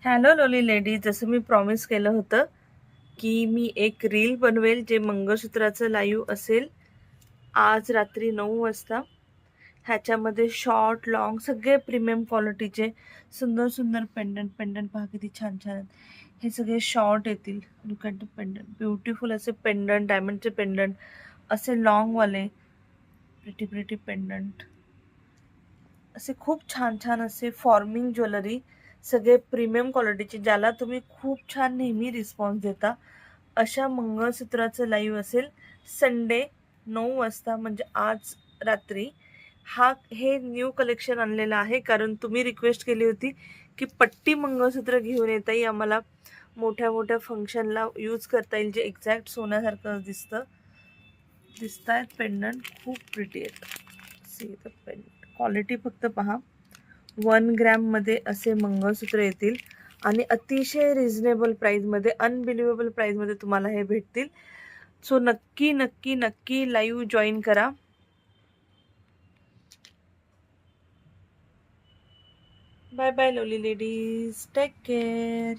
Hello लोली lady, जसं मी promise केलं होतं की मी एक रील बनवेल जे मंगळसूत्राचं लाईव्ह असेल आज रात्री 9 वाजता. ह्याच्यामध्ये शॉर्ट लॉंग सगळे प्रीमियम क्वालिटीचे सुंदर सुंदर पेंडंट पेंडंट पहा किती छान छान आहेत. हे सगळे शॉर्ट येतील. Look at the pendant, beautiful असे पेंडंट, डायमंडचे पेंडंट, असे लॉंगवाले प्रिटी प्रिटी पेंडंट, असे खूप छान छान असे फॉर्मिंग ज्वेलरी, सगळे प्रीमियम क्वालिटीचे, ज्याला तुम्ही खूप छान नेहमी रिस्पॉन्स देता. अशा मंगळसूत्राचं लाईव्ह असेल संडे 9 वाजता, म्हणजे आज रात्री. हे न्यू कलेक्शन आणलेलं आहे कारण तुम्ही रिक्वेस्ट केली होती की पट्टी मंगळसूत्र घेऊन येता येईल आम्हाला, मोठ्या मोठ्या फंक्शनला यूज करता येईल, जे एक्झॅक्ट सोन्यासारखं दिसत आहेत. पेंडंट खूप प्रिटी आहेत. सी द पेंडंट क्वालिटी फक्त पहा. 1 ग्रॅममध्ये असे मंगळसूत्र येतील आणि अतिशय रिझनेबल प्राईजमध्ये, अनबिलिव्हेबल प्राईजमध्ये तुम्हाला हे भेटतील. सो नक्की नक्की नक्की लाईव्ह जॉईन करा. Bye bye lovely ladies, take care.